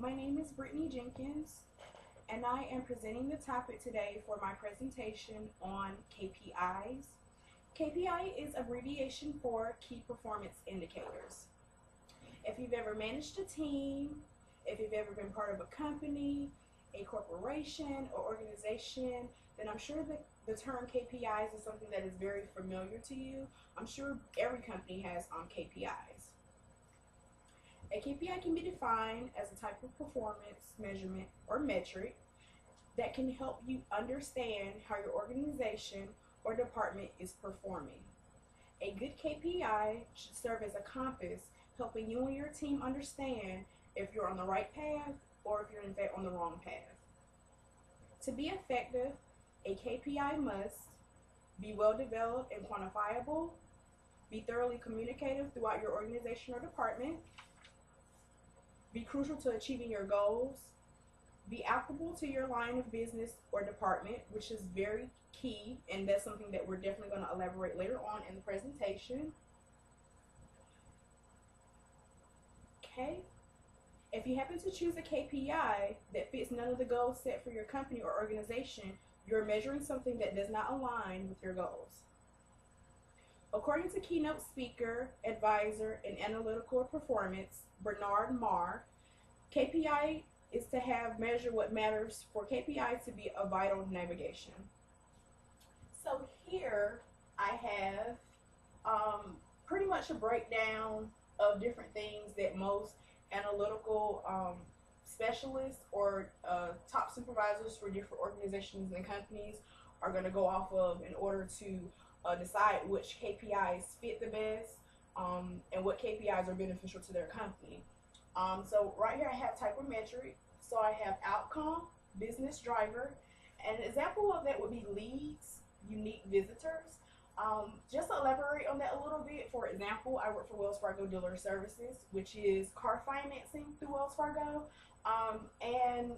My name is Brittni Jenkins, and I am presenting the topic today for my presentation on KPIs. KPI is abbreviation for Key Performance Indicators. If you've ever managed a team, if you've ever been part of a company, a corporation, or organization, then I'm sure that the term KPIs is something that is very familiar to you. I'm sure every company has KPIs. A KPI can be defined as a type of performance measurement or metric that can help you understand how your organization or department is performing. A good KPI should serve as a compass, helping you and your team understand if you're on the right path or if you're in fact on the wrong path. To be effective, a KPI must be well developed and quantifiable, be thoroughly communicative throughout your organization or department, be crucial to achieving your goals, be applicable to your line of business or department, which is very key, and that's something that we're definitely going to elaborate later on in the presentation. Okay, if you happen to choose a KPI that fits none of the goals set for your company or organization, you're measuring something that does not align with your goals. According to keynote speaker, advisor, and analytical performance, Bernard Marr, KPI is to have measure what matters for KPI to be a vital navigation. So here I have pretty much a breakdown of different things that most analytical specialists or top supervisors for different organizations and companies are going to go off of in order to decide which KPIs fit the best and what KPIs are beneficial to their company. So right here I have type of metric. So I have outcome, business driver, and an example of that would be leads, unique visitors. Just to elaborate on that a little bit, for example, I work for Wells Fargo Dealer Services, which is car financing through Wells Fargo, and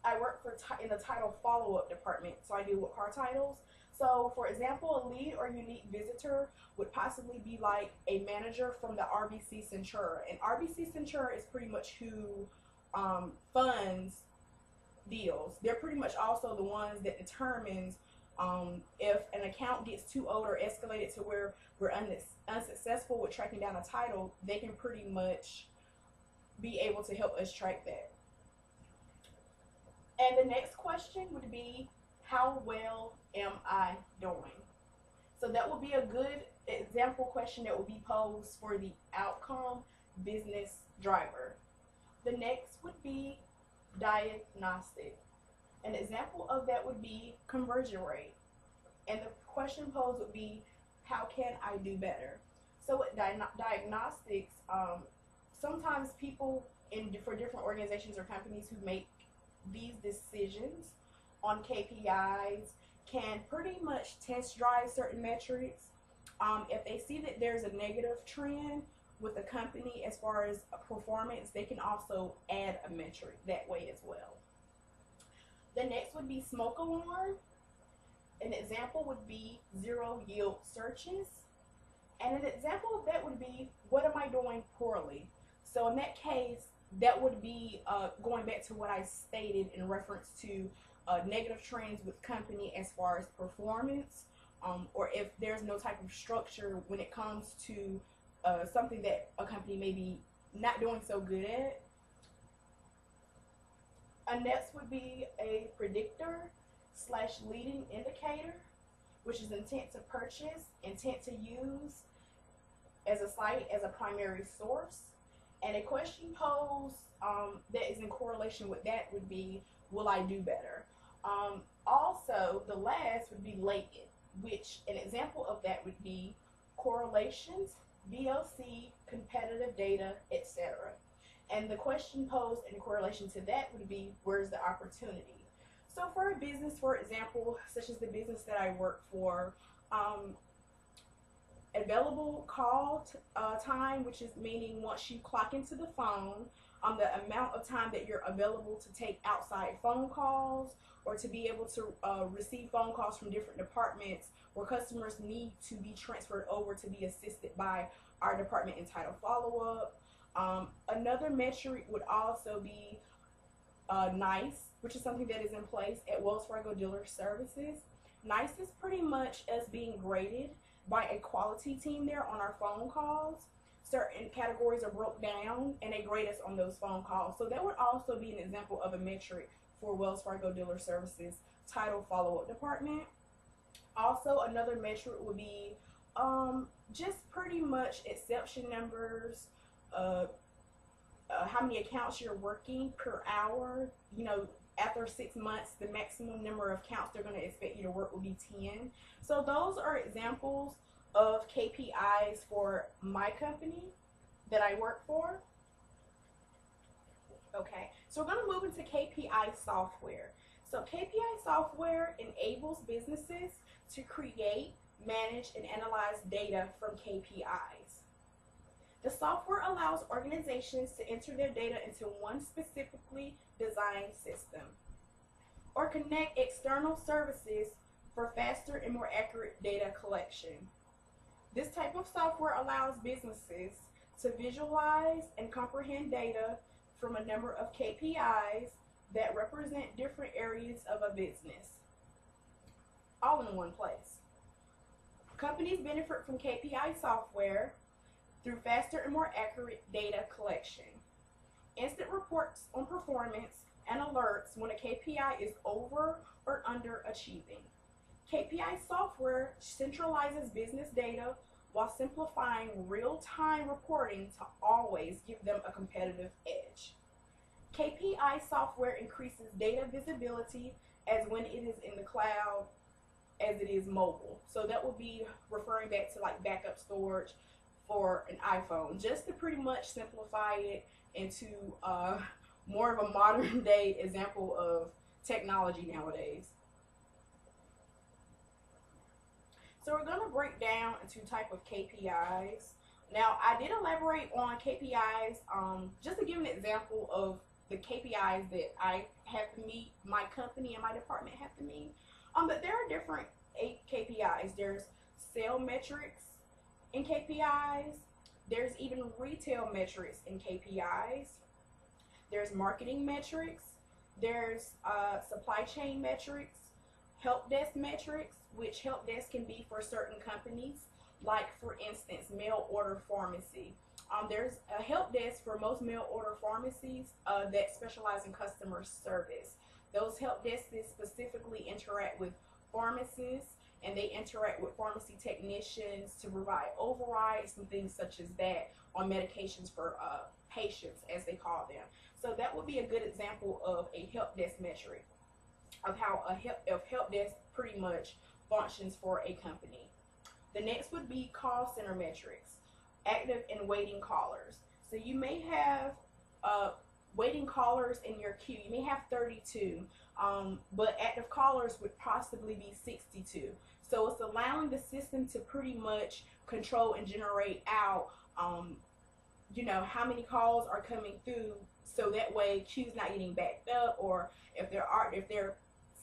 I work in the title follow-up department, so I deal with car titles. So, for example, a lead or unique visitor would possibly be like a manager from the RBC Centura. And RBC Centura is pretty much who funds deals. They're pretty much also the ones that determines if an account gets too old or escalated to where we're unsuccessful with tracking down a title, they can pretty much be able to help us track that. And the next question would be, how well am I doing? So that would be a good example question that would be posed for the outcome business driver. The next would be diagnostic. An example of that would be conversion rate. And the question posed would be, how can I do better? So with diagnostics, sometimes people for different organizations or companies who make these decisions on KPIs can pretty much test drive certain metrics. If they see that there's a negative trend with the company as far as performance, they can also add a metric that way as well. The next would be smoke alarm. An example would be zero yield searches. And an example of that would be, what am I doing poorly? So in that case, that would be going back to what I stated in reference to negative trends with company as far as performance, or if there's no type of structure when it comes to something that a company may be not doing so good at. And next would be a predictor / leading indicator, which is intent to purchase, intent to use as a site as a primary source. And a question posed that is in correlation with that would be, will I do better? Also, the last would be latent, which an example of that would be correlations, VOC, competitive data, etc. And the question posed in correlation to that would be, where's the opportunity? So for a business, for example, such as the business that I work for, available call time, which is meaning once you clock into the phone, the amount of time that you're available to take outside phone calls or to be able to receive phone calls from different departments where customers need to be transferred over to be assisted by our department entitled follow-up. Another metric would also be NICE, which is something that is in place at Wells Fargo Dealer Services. NICE is pretty much us being graded by a quality team there on our phone calls. Certain categories are broke down and they grade us on those phone calls. So that would also be an example of a metric for Wells Fargo Dealer Services title follow-up department. Also, another metric would be just pretty much exception numbers, how many accounts you're working per hour. You know, after 6 months, the maximum number of accounts they're going to expect you to work will be 10. So those are examples of KPIs for my company that I work for. Okay, so we're going to move into KPI software. So KPI software enables businesses to create, manage, and analyze data from KPIs. The software allows organizations to enter their data into one specifically designed system, or connect external services for faster and more accurate data collection. This type of software allows businesses to visualize and comprehend data from a number of KPIs that represent different areas of a business, all in one place. Companies benefit from KPI software through faster and more accurate data collection, instant reports on performance, and alerts when a KPI is over or underachieving. KPI software centralizes business data while simplifying real-time reporting to always give them a competitive edge. KPI software increases data visibility as when it is in the cloud as it is mobile. So that would be referring back to like backup storage for an iPhone, just to pretty much simplify it into more of a modern day example of technology nowadays. So we're going to break down into type of KPIs. Now, I did elaborate on KPIs just to give an example of the KPIs that I have to meet, my company and my department have to meet. But there are different KPIs. There's sale metrics in KPIs. There's even retail metrics in KPIs. There's marketing metrics. There's supply chain metrics, help desk metrics, which help desk can be for certain companies, like for instance, mail order pharmacy. There's a help desk for most mail order pharmacies that specialize in customer service. Those help desks specifically interact with pharmacists, and they interact with pharmacy technicians to provide overrides and things such as that on medications for patients, as they call them. So that would be a good example of a help desk metric of how a help desk pretty much functions for a company. The next would be call center metrics, active and waiting callers. So you may have waiting callers in your queue. You may have 32, but active callers would possibly be 62. So it's allowing the system to pretty much control and generate out, you know, how many calls are coming through, so that way queue's not getting backed up, or if there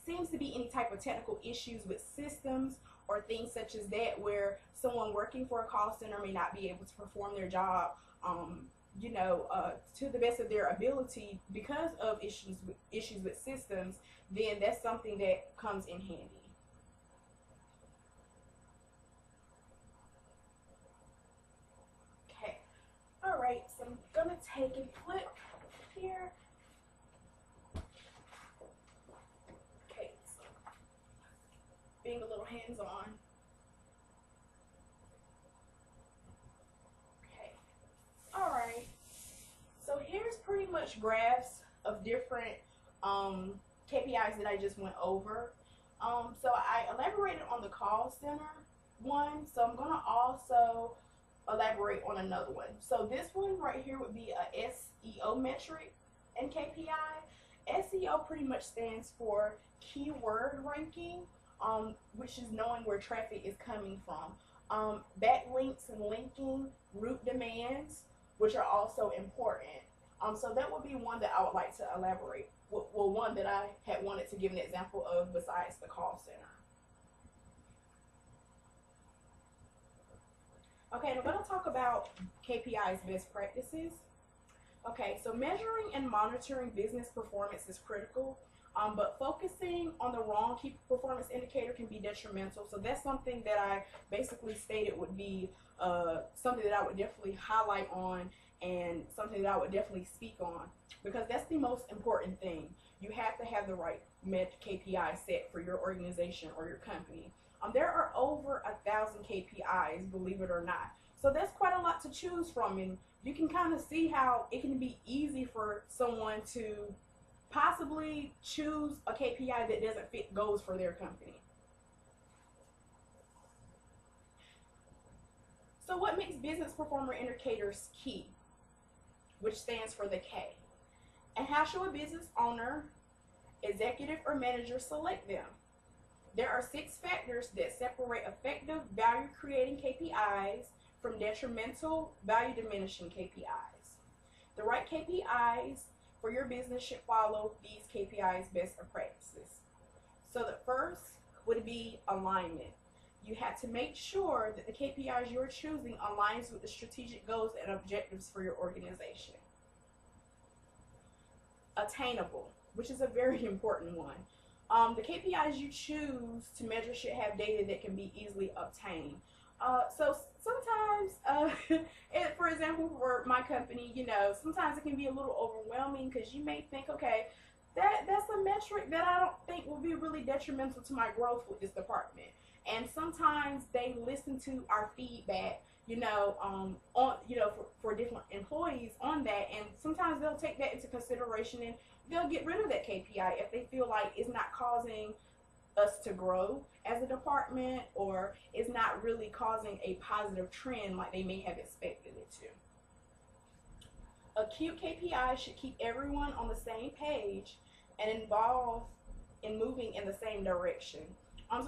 seems to be any type of technical issues with systems or things such as that, where someone working for a call center may not be able to perform their job, you know, to the best of their ability because of issues with systems, then that's something that comes in handy. Okay, all right, so I'm gonna take a flip here. Okay, so being a little hands-on. Okay, all right. So here's pretty much graphs of different KPIs that I just went over. So I elaborated on the call center one, so I'm gonna also elaborate on another one. So this one right here would be a SEO metric in KPI. SEO pretty much stands for keyword ranking, which is knowing where traffic is coming from. Backlinks and linking, route demands, which are also important. So that would be one that I would like to elaborate. Well, one that I had wanted to give an example of besides the call center. Okay, and I'm going to talk about KPIs best practices. Okay, so measuring and monitoring business performance is critical, but focusing on the wrong key performance indicator can be detrimental. So that's something that I basically stated would be something that I would definitely highlight on and something that I would definitely speak on, because that's the most important thing. You have to have the right KPI set for your organization or your company. There are over 1,000 KPIs, believe it or not. So that's quite a lot to choose from, and you can kind of see how it can be easy for someone to possibly choose a KPI that doesn't fit goals for their company. So what makes business performer indicators key, which stands for the K? And how should a business owner, executive, or manager select them? There are 6 factors that separate effective value-creating KPIs from detrimental value-diminishing KPIs. The right KPIs for your business should follow these KPIs best practices. So the first would be alignment. You have to make sure that the KPIs you're choosing aligns with the strategic goals and objectives for your organization. Attainable, which is a very important one. The KPIs you choose to measure should have data that can be easily obtained. So sometimes, for example, for my company, sometimes it can be a little overwhelming because you may think, okay, that's a metric that I don't think will be really detrimental to my growth with this department. And sometimes they listen to our feedback, for different employees on that, and sometimes they'll take that into consideration and they'll get rid of that KPI if they feel like it's not causing us to grow as a department, or it's not really causing a positive trend like they may have expected it to. Acute KPI should keep everyone on the same page and involved in moving in the same direction,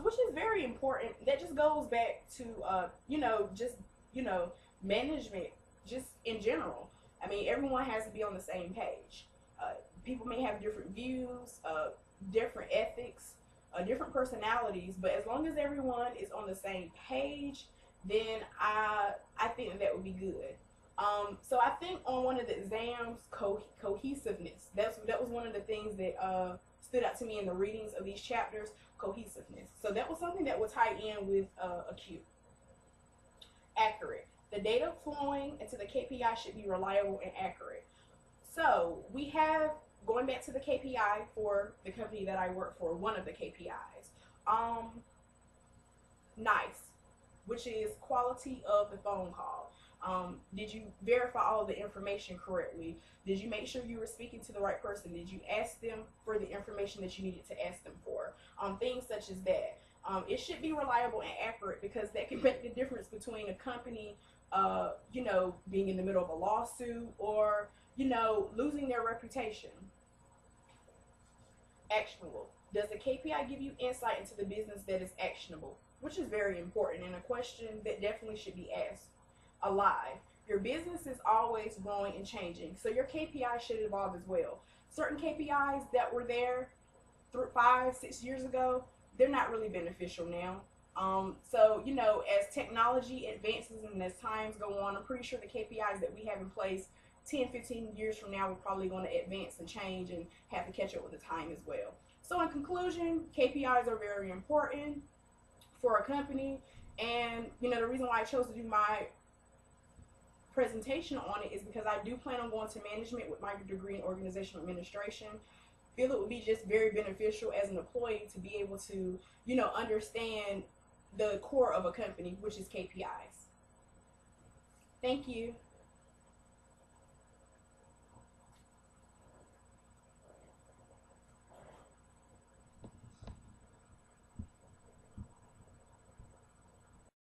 which is very important. That just goes back to management, just in general. I mean, everyone has to be on the same page. People may have different views, different ethics, different personalities, but as long as everyone is on the same page, then I think that would be good. So I think on one of the exams, cohesiveness. That was one of the things that stood out to me in the readings of these chapters. Cohesiveness. So that was something that would tie in with acute. Accurate. The data flowing into the KPI should be reliable and accurate. So we have, going back to the KPI for the company that I work for, one of the KPIs, NICE, which is quality of the phone call. Did you verify all the information correctly? Did you make sure you were speaking to the right person? Did you ask them for the information that you needed to ask them for? Things such as that. It should be reliable and accurate, because that can make the difference between a company, being in the middle of a lawsuit, or, losing their reputation. Actionable. Does the KPI give you insight into the business that is actionable? Which is very important, and a question that definitely should be asked. Alive. Your business is always growing and changing, so your KPI should evolve as well. Certain KPIs that were there 5-6 years ago, they're not really beneficial now. So, as technology advances and as times go on, I'm pretty sure the KPIs that we have in place 10-15 years from now, we're probably going to advance and change and have to catch up with the time as well. So in conclusion, KPIs are very important for a company, and the reason why I chose to do my presentation on it is because I do plan on going to management with my degree in organizational administration. Feel it would be just very beneficial as an employee to be able to, understand the core of a company, which is KPIs. Thank you.